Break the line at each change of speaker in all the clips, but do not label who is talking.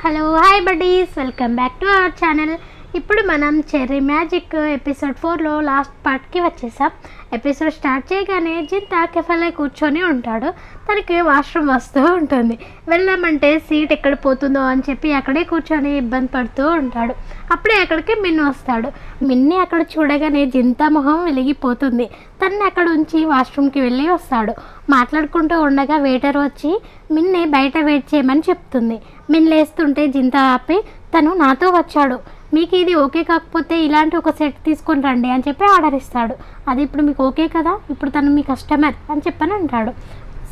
Hello hi buddies, welcome back to our channel. ఇప్పుడు మనం cherry magic episode 4లో last పార్ట్కి వచ్చేసాం. ఎపిసోడ్ స్టార్ట్ చేయగానే జింతా కెఫెలో కూర్చొని ఉంటాడు. తనకి వాష్రూమ్ వస్తూ ఉంటుంది. వెళ్ళామంటే సీట్ ఎక్కడ పోతుందో అని చెప్పి అక్కడే కూర్చొని ఇబ్బంది పడుతూ ఉంటాడు. అప్పుడే అక్కడికి మిన్ను వస్తాడు. మిన్ని అక్కడ చూడగానే జింతా మొహం వెలిగిపోతుంది. తన్ని అక్కడ ఉంచి వాష్రూమ్కి వెళ్ళి వస్తాడు. మాట్లాడుకుంటూ ఉండగా వెయిటర్ వచ్చి మిన్ని బయట వెయిట్ చేయమని చెప్తుంది. మిన్ లేస్తుంటే జింతా ఆపి తను నాతో వచ్చాడు, మీకు ఇది ఓకే కాకపోతే ఇలాంటి ఒక సెట్ తీసుకొని రండి అని చెప్పి ఆర్డర్ ఇస్తాడు. అది ఇప్పుడు మీకు ఓకే కదా, ఇప్పుడు తను మీ కస్టమర్ అని చెప్పని అంటాడు.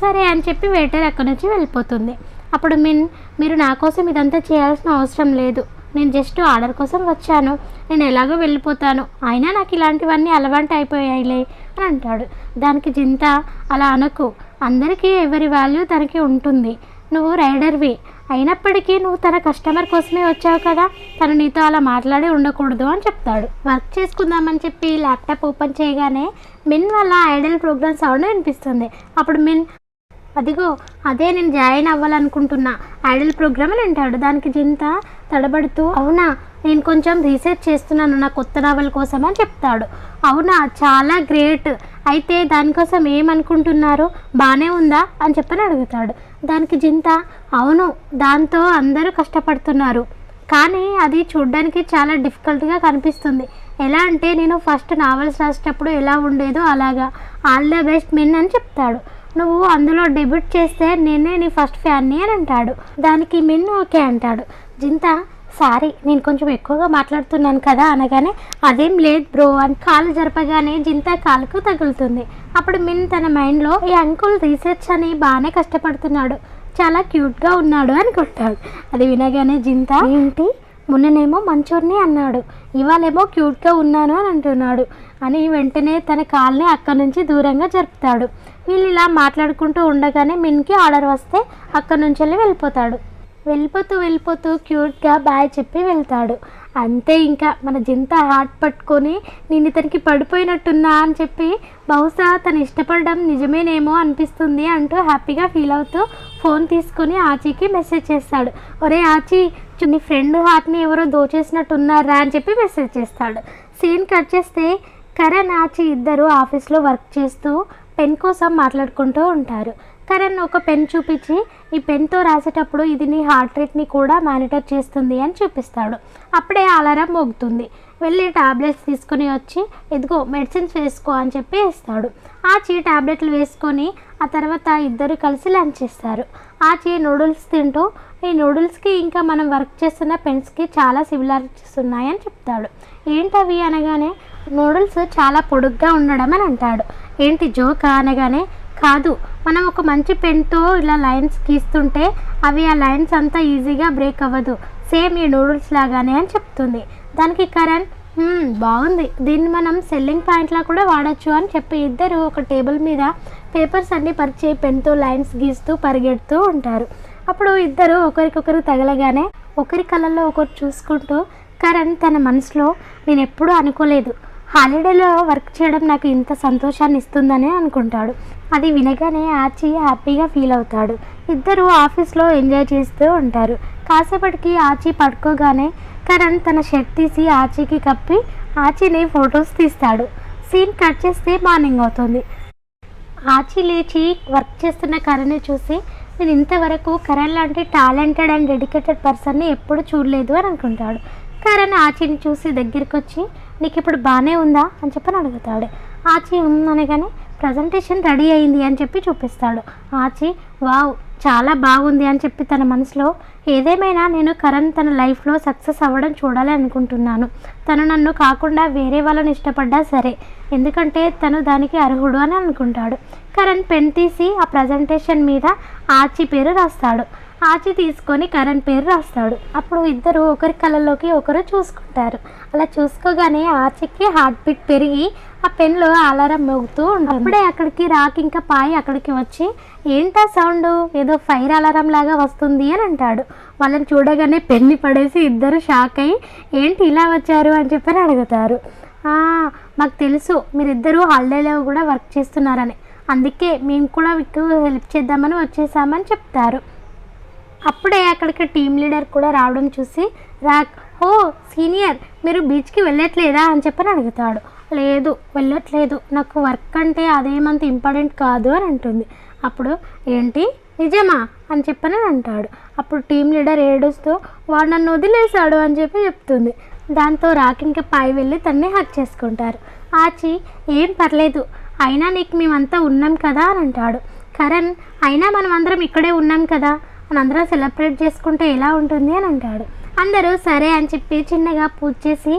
సరే అని చెప్పి వెయిటర్ అక్కడి నుంచి వెళ్ళిపోతుంది. అప్పుడు మీరు నా కోసం ఇదంతా చేయాల్సిన అవసరం లేదు, నేను జస్ట్ ఆర్డర్ కోసం వచ్చాను, నేను ఎలాగో వెళ్ళిపోతాను, అయినా నాకు ఇలాంటివన్నీ అలవాటు అయిపోయాయిలే అని అంటాడు. దానికి జింతా అలా అనకు, అందరికీ ఎవరి వాల్యూ తనకి ఉంటుంది, నువ్వు రైడర్వి అయినప్పటికీ నువ్వు తన కస్టమర్ కోసమే వచ్చావు కదా, తను నీతో అలా మాట్లాడి ఉండకూడదు అని చెప్తాడు. వర్క్ చేసుకుందామని చెప్పి ల్యాప్టాప్ ఓపెన్ చేయగానే మిన్ వల్ల ఐడల్ ప్రోగ్రామ్ సౌండ్ వినిపిస్తుంది. అప్పుడు మిన్ అదిగో అదే నేను జాయిన్ అవ్వాలనుకుంటున్నా ఐడల్ ప్రోగ్రామ్ అని అంటాడు. దానికి జింతా తడబడుతూ అవునా, నేను కొంచెం రీసెర్చ్ చేస్తున్నాను నా కొత్త నావల్ కోసం అని చెప్తాడు. అవునా, చాలా గ్రేట్, అయితే దానికోసం ఏమనుకుంటున్నారు, బాగానే ఉందా అని చెప్పని అడుగుతాడు. దానికి జింతా అవును, దాంతో అందరూ కష్టపడుతున్నారు, కానీ అది చూడ్డానికి చాలా డిఫికల్ట్గా కనిపిస్తుంది. ఎలా అంటే నేను ఫస్ట్ నావల్స్ రాసేటప్పుడు ఎలా ఉండేదో అలాగా, ఆల్ ద బెస్ట్ మిన్ అని చెప్తాడు. నువ్వు అందులో డెబ్యూట్ చేస్తే నేనే నీ ఫస్ట్ ఫ్యాన్ని అని అంటాడు. దానికి మిన్ ఓకే అంటాడు. జింతా సారీ, నేను కొంచెం ఎక్కువగా మాట్లాడుతున్నాను కదా అనగానే అదేం లేదు బ్రో అని కాలు జరపగానే జింతా కాలుకు తగులుతుంది. అప్పుడు మిన్ తన మైండ్లో ఈ అంకుల్ రీసెర్చ్ అని బాగానే కష్టపడుతున్నాడు, చాలా క్యూట్గా ఉన్నాడు అనుకుంటాడు. అది వినగానే జింతా ఏంటి, మొన్ననేమో మంచోడిని అన్నాడు, ఇవాళేమో క్యూట్గా ఉన్నాను అని అంటున్నాడు అని వెంటనే తన కాల్ని అక్కడి నుంచి దూరంగా జరుపుతాడు. వీళ్ళు ఇలా మాట్లాడుకుంటూ ఉండగానే మిన్కి ఆర్డర్ వస్తే అక్కడి నుంచి వెళ్ళిపోతాడు. వెళ్ళిపోతూ క్యూట్గా బాయ్ చెప్పి వెళ్తాడు. అంతే, ఇంకా మన జింతా హార్ట్ పట్టుకొని నేను ఇతనికి పడిపోయినట్టున్నా అని చెప్పి బహుశా తను ఇష్టపడడం నిజమేనేమో అనిపిస్తుంది అంటూ హ్యాపీగా ఫీల్ అవుతూ ఫోన్ తీసుకొని ఆచీకి మెసేజ్ చేస్తాడు. ఒరే ఆచీ, నీ ఫ్రెండ్ హార్ట్ని ఎవరో దోచేసినట్టున్నారా అని చెప్పి మెసేజ్ చేస్తాడు. సీన్ కట్ చేస్తే కరణ్ ఆచీ ఇద్దరు ఆఫీస్లో వర్క్ చేస్తూ పెన్ కోసం మాట్లాడుకుంటూ ఉంటారు. కరణ్ ఒక పెన్ చూపించి ఈ పెన్తో రాసేటప్పుడు ఇది నీ హార్ట్ రేట్ని కూడా మానిటర్ చేస్తుంది అని చూపిస్తాడు. అప్పుడే అలారం మోగుతుంది. వెళ్ళి టాబ్లెట్స్ తీసుకొని వచ్చి ఇదిగో మెడిసిన్స్ వేసుకో అని చెప్పి ఇస్తాడు. ఆచి టాబ్లెట్లు వేసుకొని ఆ తర్వాత ఇద్దరు కలిసి లంచ్ చేస్తారు. ఆచి నూడిల్స్ తింటూ ఈ నూడిల్స్కి ఇంకా మనం వర్క్ చేస్తున్న పెన్స్కి చాలా సిమిలారిటీస్ ఉన్నాయని చెప్తాడు. ఏంటవి అనగానే నూడిల్స్ చాలా పొడుగ్గా ఉండడం అని అంటాడు. ఏంటి జోకా అనగానే కాదు, మనం ఒక మంచి పెన్తో ఇలా లైన్స్ గీస్తుంటే అవి ఆ లైన్స్ అంతా ఈజీగా బ్రేక్ అవ్వదు, సేమ్ ఈ నూడిల్స్ లాగానే అని చెప్తుంది. దానికి కరణ్ బాగుంది, దీన్ని మనం సెల్లింగ్ పాయింట్లా కూడా వాడచ్చు అని చెప్పి ఇద్దరు ఒక టేబుల్ మీద పేపర్స్ అన్నీ పరిచే పెన్తో లైన్స్ గీస్తూ పరిగెడుతూ ఉంటారు. అప్పుడు ఇద్దరు ఒకరికొకరు తగలగానే ఒకరి కళ్ళల్లో ఒకరు చూసుకుంటూ కరణ్ తన మనసులో నేను ఎప్పుడూ అనుకోలేదు హాలిడేలో వర్క్ చేయడం నాకు ఇంత సంతోషాన్ని ఇస్తుందని అనుకుంటాడు. అది వినగానే ఆచి హ్యాపీగా ఫీల్ అవుతాడు. ఇద్దరు ఆఫీస్లో ఎంజాయ్ చేస్తూ ఉంటారు. కాసేపటికి ఆచి పడుకోగానే కరణ్ తన షర్ట్ తీసి ఆచీకి కప్పి ఆచిని ఫొటోస్ తీస్తాడు. సీన్ కట్ చేస్తే మార్నింగ్ అవుతుంది. ఆచి లేచి వర్క్ చేస్తున్న కరణ్ని చూసి నేను ఇంతవరకు కరణ్ లాంటి టాలెంటెడ్ అండ్ డెడికేటెడ్ పర్సన్ని ఎప్పుడు చూడలేదు అని అనుకుంటాడు. కరణ్ ఆచిని చూసి దగ్గరికి వచ్చి నీకు ఇప్పుడు బాగానే ఉందా అని చెప్పని అడుగుతాడు. ఆచి అనగానే ప్రజెంటేషన్ రెడీ అయింది అని చెప్పి చూపిస్తాడు. ఆచి వావ్ చాలా బాగుంది అని చెప్పి తన మనసులో ఏదేమైనా నేను కరణ్ తన లైఫ్లో సక్సెస్ అవ్వడం చూడాలి అనుకుంటున్నాను, తను నన్ను కాకుండా వేరే వాళ్ళని ఇష్టపడ్డా సరే, ఎందుకంటే తను దానికి అర్హుడు అని అనుకుంటాడు. కరణ్ పెన్ తీసి ఆ ప్రజెంటేషన్ మీద ఆచి పేరు రాస్తాడు. ఆచి తీసుకొని కరణ్ పేరు రాస్తాడు. అప్పుడు ఇద్దరు ఒకరి కళ్ళలోకి ఒకరు చూసుకుంటారు. అలా చూసుకోగానే ఆచికి హార్ట్ బీట్ పెరిగి ఆ పెన్లో అలారం మోగుతూ ఉంటుంది. అప్పుడే అక్కడికి రాక్ ఇంకా పాయ్ అక్కడికి వచ్చి ఏంటా సౌండ్, ఏదో ఫైర్ అలారం లాగా వస్తుంది అని అంటాడు. వాళ్ళని చూడగానే పెన్ని పడేసి ఇద్దరు షాక్ అయ్యి ఏంటి ఇలా వచ్చారు అని చెప్పని అడుగుతారు. మాకు తెలుసు మీరిద్దరూ హాలిడేలో కూడా వర్క్ చేస్తున్నారని, అందుకే మేము కూడా మీకు హెల్ప్ చేద్దామని వచ్చేసామని చెప్తారు. అప్పుడే అక్కడికి టీమ్ లీడర్ కూడా రావడం చూసి రాక్, ఓ సీనియర్, మీరు బీచ్కి వెళ్ళట్లేదా అని చెప్పని అడుగుతాడు. లేదు వెళ్ళట్లేదు, నాకు వర్క్ అంటే అదేమంత ఇంపార్టెంట్ కాదు అని అంటుంది. అప్పుడు ఏంటి నిజమా అని చెప్పని అంటాడు. అప్పుడు టీమ్ లీడర్ ఏడుస్తూ వాడు నన్ను వదిలేశాడు అని చెప్పి చెప్తుంది. దాంతో రాక్ ఇంకా పై వెళ్ళి తన్ని హక్ చేసుకుంటారు. ఆచి ఏం పర్లేదు, అయినా నీకు మేమంతా ఉన్నాం కదా అని అంటాడు. కరణ్, అయినా మనం అందరం ఇక్కడే ఉన్నాం కదా, మన అందరం సెలబ్రేట్ చేసుకుంటే ఎలా ఉంటుంది అని అంటాడు. అందరూ సరే అని చెప్పి చిన్నగా పూజ చేసి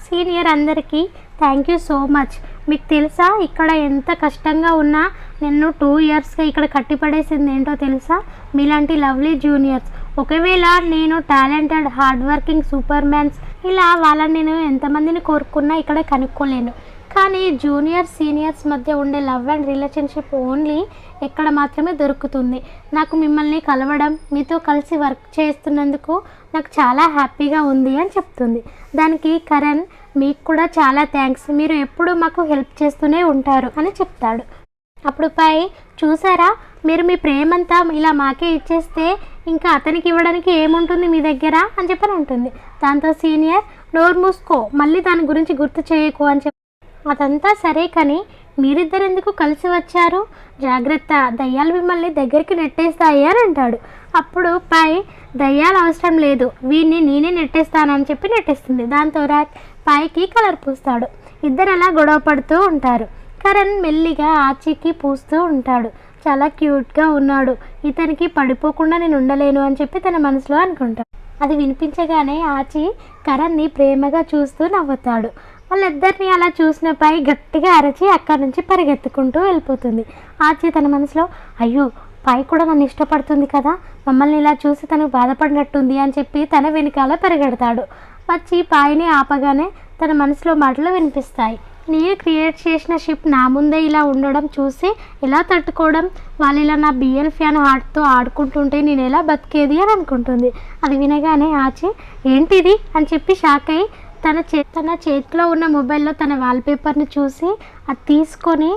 సీనియర్ అందరికీ థ్యాంక్ యూ సో మచ్. మీకు తెలుసా ఇక్కడ ఎంత కష్టంగా ఉన్నా నిన్ను 2 ఇయర్స్గా ఇక్కడ కట్టిపడేసింది ఏంటో తెలుసా? మీలాంటి లవ్లీ జూనియర్స్. ఒకవేళ నేను talented hard working super mans ఇలా వాళ్ళని నేను ఎంతమందిని కోరుకున్నా ఇక్కడ కనుక్కోలేను. కానీ జూనియర్స్ సీనియర్స్ మధ్య ఉండే లవ్ అండ్ రిలేషన్షిప్ ఓన్లీ ఎక్కడ మాత్రమే దొరుకుతుంది. నాకు మిమ్మల్ని కలవడం, మీతో కలిసి వర్క్ చేస్తున్నందుకు నాకు చాలా హ్యాపీగా ఉంది అని చెప్తుంది. దానికి కరణ్, మీకు కూడా చాలా థ్యాంక్స్, మీరు ఎప్పుడు మాకు హెల్ప్ చేస్తూనే ఉంటారు అని చెప్తాడు. అప్పుడు పై చూసారా, మీరు మీ ప్రేమంతా ఇలా మాకే ఇచ్చేస్తే ఇంకా అతనికి ఇవ్వడానికి ఏముంటుంది మీ దగ్గర అని చెప్పని ఉంటుంది. దాంతో సీనియర్, నోరు మూసుకో, మళ్ళీ దాని గురించి గుర్తు చేయకు అని చెప్పి అదంతా సరే కానీ మీరిద్దరు ఎందుకు కలిసి వచ్చారు? జాగ్రత్త, దయ్యాలు మిమ్మల్ని దగ్గరికి నెట్టేస్తాయి అని అంటాడు. అప్పుడు పై దయ్యాలు అవసరం లేదు, వీడిని నేనే నెట్టేస్తానని చెప్పి నెట్టేస్తుంది. దాంతో రాక్ పైకి కలర్ పూస్తాడు. ఇద్దరు అలా గొడవ పడుతూ ఉంటారు. కరణ్ మెల్లిగా ఆచికి పూస్తూ ఉంటాడు. చాలా క్యూట్గా ఉన్నాడు, ఇతనికి పడిపోకుండా నేను ఉండలేను అని చెప్పి తన మనసులో అనుకుంటాడు. అది వినిపించగానే ఆచి కరణ్ని ప్రేమగా చూస్తూ నవ్వుతాడు. వాళ్ళిద్దరిని అలా చూసిన పై గట్టిగా అరచి అక్కడి నుంచి పరిగెత్తుకుంటూ వెళ్ళిపోతుంది. ఆచి తన మనసులో అయ్యో పై కూడా నన్ను ఇష్టపడుతుంది కదా, మమ్మల్ని ఇలా చూసి తను బాధపడినట్టుంది అని చెప్పి తన వెనకాల పరిగెడతాడు. వచ్చి పాయిని ఆపగానే తన మనసులో మాటలు వినిపిస్తాయి. నేను క్రియేట్ చేసిన షిప్ నా ముందే ఇలా ఉండడం చూసి ఎలా తట్టుకోవడం, వాళ్ళు ఇలా నా బిఎల్ ఫ్యాన్ హార్ట్తో ఆడుకుంటుంటే నేను ఎలా బతికేది అని అనుకుంటుంది. అది వినగానే ఆచి ఏంటిది అని చెప్పి షాక్ అయ్యి తన చేతిలో ఉన్న మొబైల్లో తన వాల్పేపర్ని చూసి అది తీసుకొని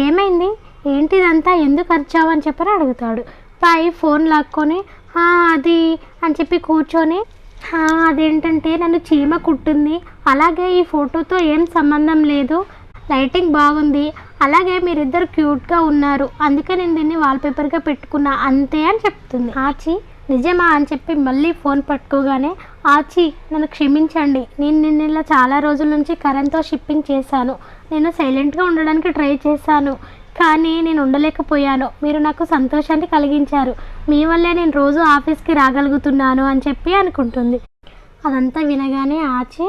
ఏమైంది, ఏంటిదంతా, ఎందుకు అరిచావు అని చెప్పని అడుగుతాడు. పై ఫోన్ లాక్కొని అది అని చెప్పి కూర్చొని అదేంటంటే నన్ను చీమ కుట్టింది, అలాగే ఈ ఫోటోతో ఏం సంబంధం లేదు, లైటింగ్ బాగుంది, అలాగే మీరిద్దరు క్యూట్గా ఉన్నారు, అందుకే నేను దీన్ని వాల్పేపర్గా పెట్టుకున్నా అంతే అని చెప్తుంది. ఆచి నిజమా అని చెప్పి మళ్ళీ ఫోన్ పట్టుకోగానే ఆచి నన్ను క్షమించండి, నేను నిన్న ఇలా చాలా రోజుల నుంచి కరెంట్తో షిప్పింగ్ చేశాను, నేను సైలెంట్గా ఉండడానికి ట్రై చేశాను కానీ నేను ఉండలేకపోయాను, మీరు నాకు సంతోషాన్ని కలిగించారు, మీ వల్లే నేను రోజు ఆఫీస్కి రాగలుగుతున్నాను అని చెప్పి అనుకుంటుంది. అదంతా వినగానే ఆచి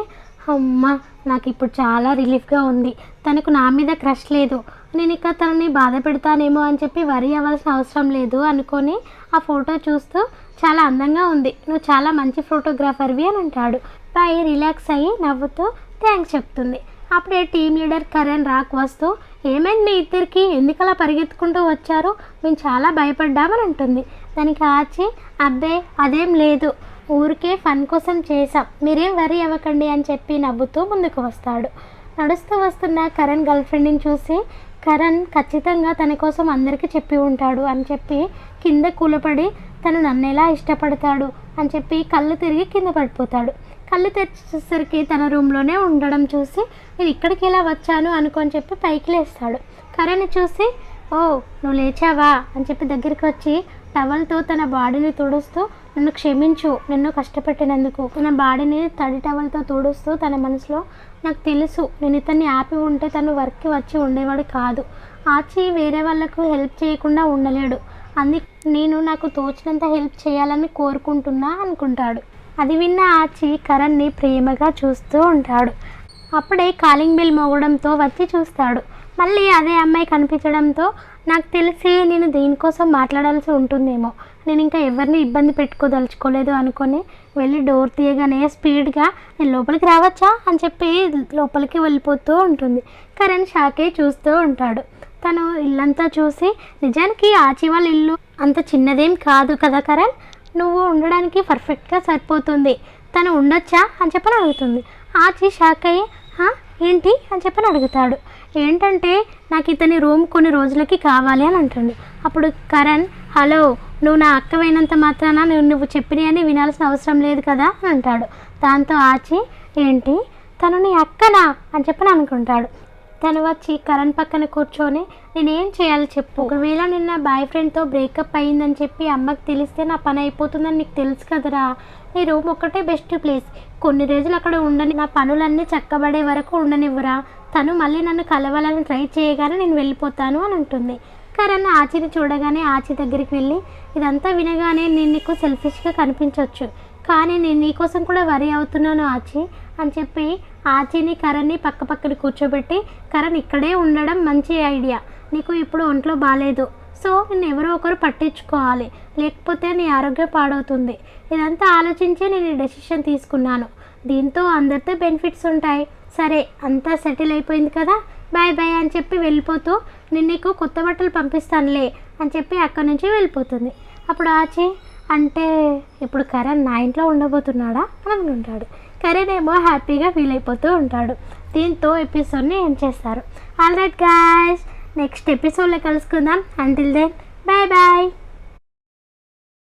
అమ్మ నాకు ఇప్పుడు చాలా రిలీఫ్గా ఉంది, తనకు నా మీద క్రష్ లేదు, నేను ఇక తనని బాధ పెడతానేమో అని చెప్పి వరి అవ్వాల్సిన అవసరం లేదు అనుకొని ఆ ఫోటో చూస్తూ చాలా అందంగా ఉంది, నువ్వు చాలా మంచి ఫోటోగ్రాఫర్వి అని అంటాడు. పై రిలాక్స్ అయ్యి నవ్వుతూ థ్యాంక్స్ చెప్తుంది. అప్పుడే టీమ్ లీడర్ కరణ్ రాక్ వస్తూ ఏమైంది మీ ఇద్దరికి, ఎందుకలా పరిగెత్తుకుంటూ వచ్చారు, మేము చాలా భయపడ్డామని అంటుంది. దానికి ఆచి అబ్బే అదేం లేదు, ఊరికే ఫన్ కోసం చేసాం, మీరేం వరి అవ్వకండి అని చెప్పి నవ్వుతూ ముందుకు వస్తాడు. నడుస్తూ వస్తున్న కరణ్ గర్ల్ ఫ్రెండ్ని చూసి కరణ్ ఖచ్చితంగా తన కోసం అందరికీ చెప్పి ఉంటాడు అని చెప్పి కింద కూలపడి తను నన్ను ఎలా ఇష్టపడతాడు అని చెప్పి కళ్ళు తిరిగి కింద పడిపోతాడు. కళ్ళు తెరిచేసరికి తన రూమ్లోనే ఉండడం చూసి నేను ఇక్కడికి ఎలా వచ్చాను అనుకొని చెప్పి పైకి లేస్తాడు. కరణ్ని చూసి ఓ నువ్వు లేచావా అని చెప్పి దగ్గరికి వచ్చి టవల్తో తన బాడీని తుడుస్తూ నన్ను క్షమించు, నిన్ను కష్టపెట్టినందుకు, తన బాడీని తడి టవల్తో తుడుస్తూ తన మనసులో నాకు తెలుసు నేను ఇతన్ని ఆపి ఉంటే తను వర్క్కి వచ్చి ఉండేవాడు కాదు, ఆచి వేరే వాళ్ళకు హెల్ప్ చేయకుండా ఉండలేడు, నేను నాకు తోచినంత హెల్ప్ చేయాలని కోరుకుంటున్నా అనుకుంటాడు. అది విన్న ఆచి కరణ్ని ప్రేమగా చూస్తూ ఉంటాడు. అప్పుడే కాలింగ్ బెల్ మోగడంతో వచ్చి చూస్తాడు. మళ్ళీ అదే అమ్మాయి కనిపించడంతో నాకు తెలిసి నేను దీనికోసం మాట్లాడాల్సి ఉంటుందేమో, నేను ఇంకా ఎవరిని ఇబ్బంది పెట్టుకోదలుచుకోలేదు అనుకొని వెళ్ళి డోర్ తీయగానే స్పీడ్గా నేను లోపలికి రావచ్చా అని చెప్పి లోపలికి వెళ్ళిపోతూ ఉంటుంది. కరణ్ షాకే చూస్తూ ఉంటాడు. తను ఇల్లంతా చూసి నిజానికి ఆచి వాళ్ళ ఇల్లు అంత చిన్నదేం కాదు కదా కరణ్, నువ్వు ఉండడానికి పర్ఫెక్ట్గా సరిపోతుంది, తను ఉండొచ్చా అని చెప్పని అడుగుతుంది. ఆచి షాక్ అయ్యి ఏంటి అని చెప్పని అడుగుతాడు. ఏంటంటే నాకు ఇతని రూమ్ కొన్ని రోజులకి కావాలి అని అంటుంది. అప్పుడు కరణ్ హలో నువ్వు నా అక్కవైనంత మాత్రాన నువ్వు చెప్పినవని వినాల్సిన అవసరం లేదు కదా అని అంటాడు. దాంతో ఆచి ఏంటి తను నీ అక్కనా అని చెప్పని అనుకుంటాడు. తను వచ్చి కరణ్ పక్కన కూర్చొని నేనేం చేయాలి చెప్పు, ఒకవేళ నిన్న బాయ్ ఫ్రెండ్తో బ్రేకప్ అయ్యిందని చెప్పి అమ్మకి తెలిస్తే నా పని అయిపోతుందని నీకు తెలుసు కదరా, నీ రూమ్ ఒక్కటే బెస్ట్ ప్లేస్, కొన్ని రోజులు అక్కడ ఉండని, నా పనులన్నీ చక్కబడే వరకు ఉండనివ్వరా, తను మళ్ళీ నన్ను కలవాలని ట్రై చేయగానే నేను వెళ్ళిపోతాను అని అంటుంది. కరణ్ ఆచిని చూడగానే ఆచి దగ్గరికి వెళ్ళి ఇదంతా వినగానే నేను నీకు సెల్ఫిష్గా కనిపించవచ్చు, కానీ నేను నీకోసం కూడా వరి అవుతున్నాను ఆచి అని చెప్పి ఆచిని కరణ్ని పక్క పక్కన కూర్చోబెట్టి కరణ్ ఇక్కడే ఉండడం మంచి ఐడియా, నీకు ఇప్పుడు ఒంట్లో బాగాలేదు, సో నేను ఎవరో ఒకరు పట్టించుకోవాలి, లేకపోతే నీ ఆరోగ్యం పాడవుతుంది, ఇదంతా ఆలోచించి నేను ఈ డెసిషన్ తీసుకున్నాను, దీంతో అందరితో బెనిఫిట్స్ ఉంటాయి, సరే అంతా సెటిల్ అయిపోయింది కదా బాయ్ బాయ్ అని చెప్పి వెళ్ళిపోతూ నేను నీకు కొత్త బట్టలు పంపిస్తానులే అని చెప్పి అక్కడి నుంచి వెళ్ళిపోతుంది. అప్పుడు ఆచి అంటే ఇప్పుడు కరణ్ నా ఇంట్లో ఉండబోతున్నాడా అని అనుకుంటాడు. కరణ్ ఏమో హ్యాపీగా ఫీల్ అయిపోతూ ఉంటాడు. దీంతో ఎపిసోడ్ని ఎండ్ చేస్తారు. ఆల్ రైట్ గాయ్స్, నెక్స్ట్ ఎపిసోడ్లో కలుసుకుందాం. Until then bye bye.